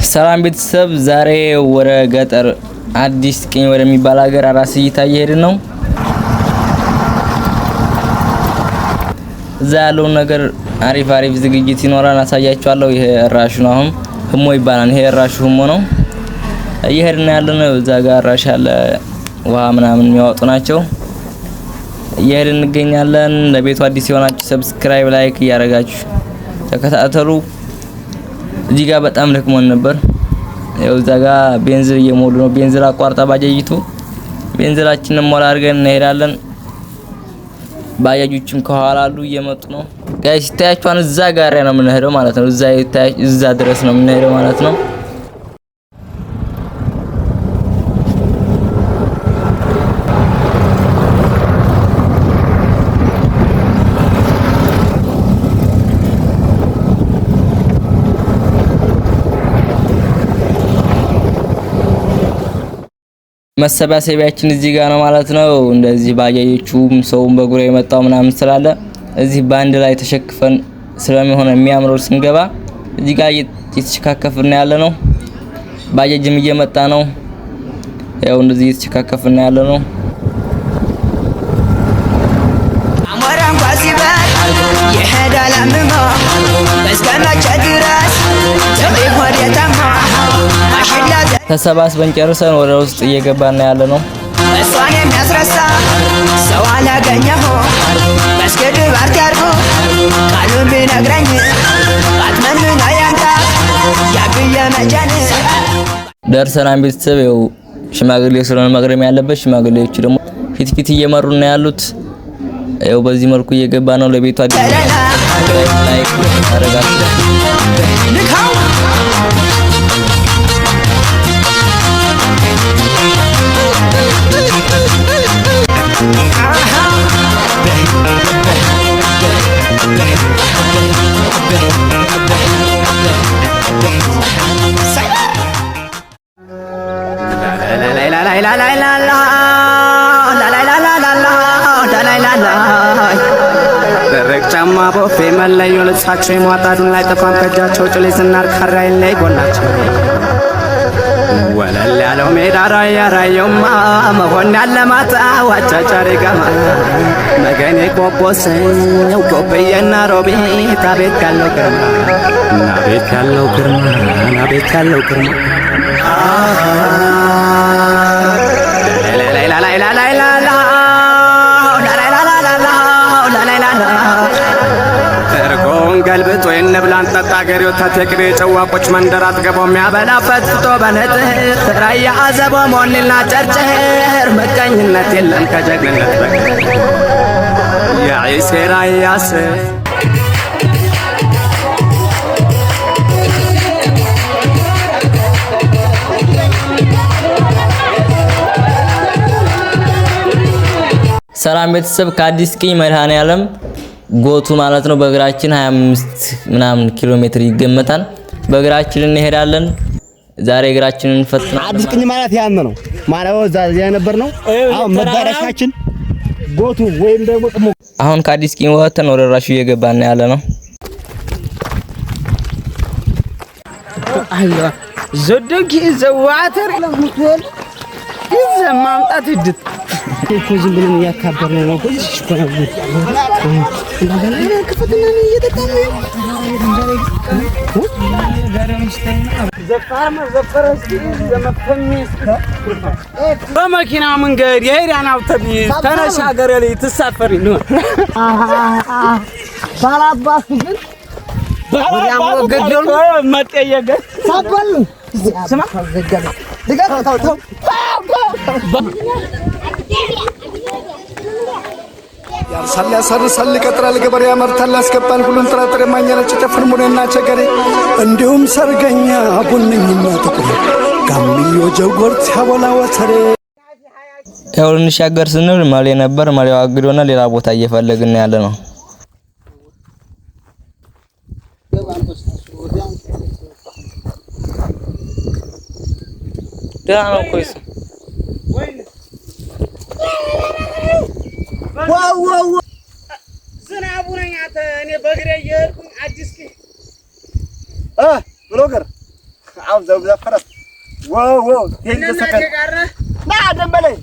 ሰላም ቤተሰብ ዛሬ ወደ ገጠር አዲስ ቅኝ ወደሚባል ሀገር አራስ እየሄድን ነው። እዛ ያለው ነገር አሪፍ ዝግጅት ይኖራል አሳያችኋለሁ። ይሄ እራሹ ነው አሁን ህሞ ይባላል። ይሄ እራሹ ህሞ ነው። እየሄድን ያለነው እዛ ጋር እራሽ አለ ውሃ ምናምን የሚያወጡ ናቸው። እየሄድን እንገኛለን። ለቤቱ አዲስ የሆናችሁ ሰብስክራይብ ላይክ እያደረጋችሁ ተከታተሉ። እዚህ ጋር በጣም ደክሞን ነበር። ያው እዛ ጋር ቤንዚን እየሞሉ ነው። ቤንዚን አቋርጣ ባጃጅቱ ቤንዚናችንን ሞላ አድርገን እንሄዳለን። ባጃጆችም ከኋላ አሉ እየመጡ ነው። ጋይስ ታያችኋን እዛ ጋር ነው የምንሄደው ማለት ነው። እዛ ድረስ ነው የምንሄደው ማለት ነው። መሰባሰቢያችን እዚህ ጋር ነው ማለት ነው። እንደዚህ ባጃጆቹም ሰውም በጉራ የመጣው ምናምን ስላለ እዚህ ባንድ ላይ ተሸክፈን ስለሚሆነ የሚያምረው ስንገባ እዚህ ጋር እየተሸካከፍን ያለ ነው። ባጃጅም እየመጣ ነው። ያው እንደዚህ እየተሸካከፍን ያለ ነው። አማራን ጓሲባል ይሄዳል አምማ በስከመቼ ድረስ ተይሆደታማ ተሰባስበን ጨርሰን ወደ ውስጥ እየገባን ያለ ነው። እሷን የሚያስረሳ ሰው አላገኘሁ መስገድ ባርት ያርጉ ቃሉን ቢነግረኝ አትመን አያንታ ያብየ መጃን ደርሰናን ቤተሰብ ያው ሽማግሌ ስለሆነ መግረም ያለበት ሽማግሌዎቹ ደግሞ ፊት እየመሩ ነው ያሉት። ያው በዚህ መልኩ እየገባ ነው። ለቤቱ አዲስ ላይክ አረጋግጡ። ደረቅ ጫማ ቦፌ መለዮ ልብሳቸው የሟጣዱን ላይ ጠፋም ከእጃቸው ጭሌ ዝናር ካራይን ላይ ጎናቸው ወለል ያለው ሜዳ ራያራየውማ መሆን ያለማታ ዋቻቻሪ ገማ መገኔ ቆቦሰው ቆብየና ሮቤት አቤት ያለው ግርማ አቤት ያለው ግርማ አቤት ያለው ግርማ ገልብጦ የነብላን ጠጣ ገሬው ተተክሬ ጨዋቆች መንደር አጥገበው የሚያበላበት ፍቶ በነጥህ ራያ አዘቦ ሞኒና ጨርጨር መቀኝነት የለም ከጀግንነት በቀር ያይሴ ራያስ ሰላም ቤተሰብ ከአዲስ ቅኝ መድኃኔዓለም ጎቱ ማለት ነው። በእግራችን 25 ምናምን ኪሎ ሜትር ይገመታል። በእግራችን እንሄዳለን። ዛሬ እግራችንን እንፈትናለን። አዲስ ቅኝ ማለት ያን ነው ማለት ነው። ዛሬ ነበር ነው። አሁን መዳረሻችን ጎቱ ወይም ደግሞ ጥሙ። አሁን ከአዲስ ቅኝ ወጥተን ወደ ራሹ እየገባን ያለ ነው። አይዋ ዘደግ ዘዋተር ለሙቶል ይዘማምጣት ይድት እኮ ዝም ብለን ያካበርነው ነው። እሺ እኮ ነው እንደገና ከፈተና ነው እየተጣመ በመኪና መንገድ የሄዳን አውቶቡስ ተነሻገረ ላይ ተሳፈሪ ነው። ባላባስ ግን ወዲያም ወገደሉ መጠየገ ሳበል ስማ ድጋፍ ተው ያርሳል ያሰርሳል ይቀጥራል ገበሬ ያመርታል ያስገባል ሁሉን ጥራጥሬ ማኛነጭ ጨፍር ሙኔና ቸገሬ እንዲሁም ሰርገኛ ቡንኝና ጥቁር ጋምዮ ጀጎር ሲያቦላ ወተሬ ያው እንሻገር ስንል ማሌ ነበር። ማሌው አግዶና ሌላ ቦታ እየፈለግን ያለ ነው። ደህና ነው ኮይስ ዋው ዝናቡ ነኝ እኔ በግሬ እየሄድኩኝ አዲስ ብሎገር عاوز ابدا فرس واو تيجي سكت لا دمبلي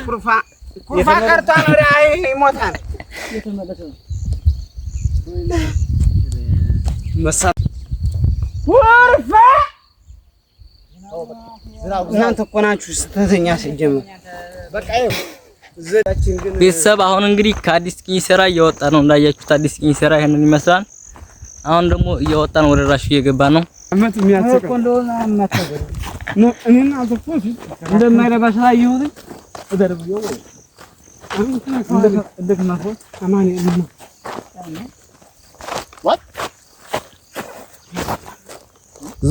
كرفا كرتان راي يموتان مسا كرفا እናንተ እኮ ናችሁ ስተተኛ ሲጀምር በቃ ቤተሰብ አሁን እንግዲህ ከአዲስ ቂንሰራ እየወጣ ነው እንዳያችሁት አዲስ ቂንሰራ ይሄንን ይመስላል አሁን ደግሞ እየወጣን ወደ ራሹ እየገባ ነው አመት የሚያስቀር ኮንዶና አመታገር ነው እኔና አልተቆስ እንደማይረባሽ ላይ ይሁን እደርብዮ እንደከና ፎት አማን ነው what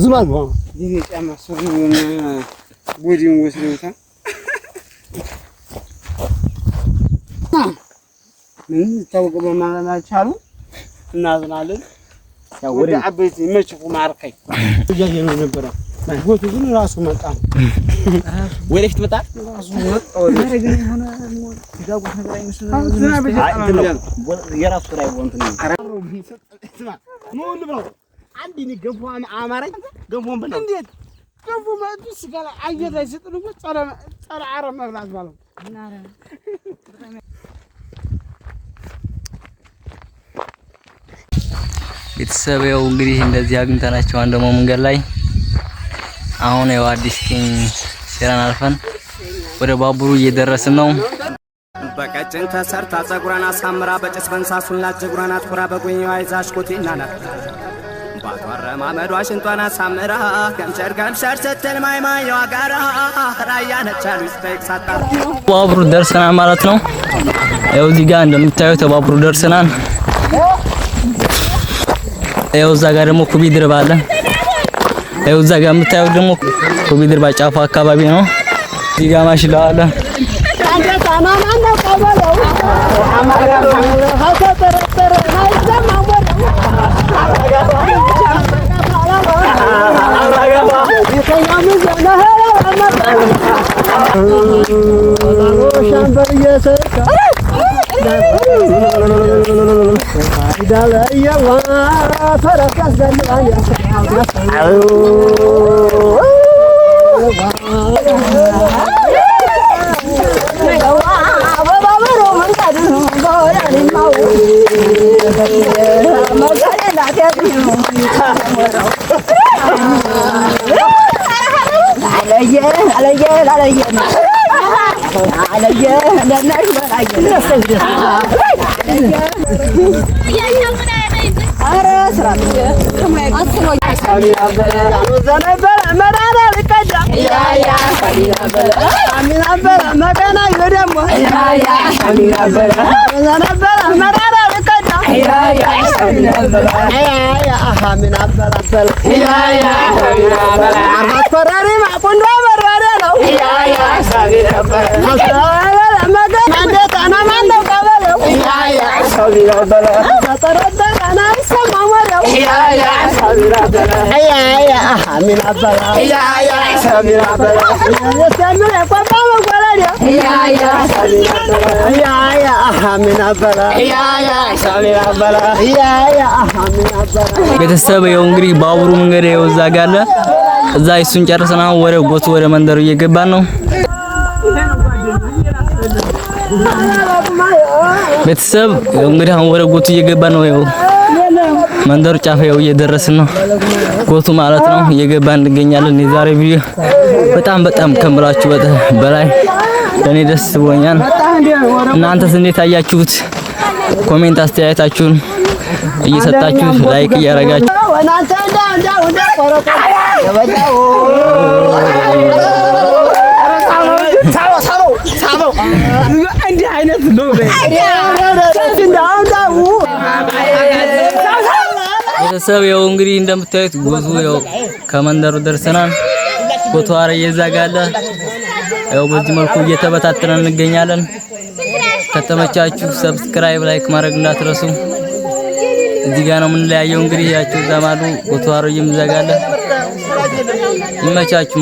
ዝማል ነው ይሄ ጫማ ሰውና ቦዲን ወስደውታ ምን ታውቁ በማላቻሉ እናዝናለን ያው ወደ አቤት ይመችኩ ማርከኝ እያየ ነው ነበር ማይሆቱ ግን ራሱ መጣ ወለፍት መጣ ራሱ መጣ ወለግን ሆነ ይጋጉት ነገር አይመስልም የራሱ ላይ ወንት ነው አራሩ ስማ ምን ብለው አንድ ነው ገፎ አማረኝ ገፎን ብለው እንዴት ገፎ ማለት ሲጋላ አየር ላይ ሲጥሉ ጸረ አረም መብላት ማለት እናረ ቤተሰብ ያው እንግዲህ እንደዚህ አግኝተናቸው አንድ ደግሞ መንገድ ላይ አሁን ያው አዲስ ቂንሰራን አልፈን ወደ ባቡሩ እየደረስን ነው በቀጭን ተሰርታ ጸጉራን አሳምራ በጭስ በንሳሱላ ጀጉራን አትኩራ በጎኛዋ ይዛሽ ኮቴና ናት ባቷራ ማመዷ ሽንቷን አሳምራ ከምሸር ስትል ማይማየዋ ጋራ ራያ ነቻሉ ይስተይክሳታ ባቡሩ ደርሰናል ማለት ነው ያው እዚህ ጋር እንደምታዩት ባቡሩ ደርሰናል ያው እዛ ጋር ደግሞ ኩቢድር ባለ ያው እዛ ጋር የምታዩት ደግሞ ኩቢድር ባጫፋ አካባቢ ነው እዚህ ጋር ማሽላ አለ داليا وفركز داليا ቤተሰብ ያው እንግዲህ ባቡሩ መንገድ ያው እዛ ጋር አለ እዛ እሱን ጨርሰናል ወደ ጎቱ ወደ መንደሩ እየገባን ነው ቤተሰብ ያው እንግዲህ አሁን ወደ ጎቱ እየገባን ነው ያው መንደሩ ጫፍ ያው እየደረስን ነው ጎቱ ማለት ነው እየገባን እንገኛለን የዛሬ ቪዲዮ በጣም ከምላችሁ በላይ ለኔ ደስ ብሎኛል እናንተስ እንዴት አያችሁት ኮሜንት አስተያየታችሁን እየሰጣችሁ ላይክ እያረጋችሁ እንዲህ አይነት ነው ቤተሰብ ያው እንግዲህ እንደምታዩት ጉዞ ያው ከመንደሩ ደርሰናል ቦታው እየዛጋለ ያው በዚህ መልኩ እየተበታተነን እንገኛለን ከተመቻችሁ ሰብስክራይብ ላይክ ማድረግ እንዳትረሱ እዚህ ጋር ነው ምን ላይ ያየው እንግዲህ ያችሁ ዘማዱ ቦታው እየዛጋለ ይመቻችሁ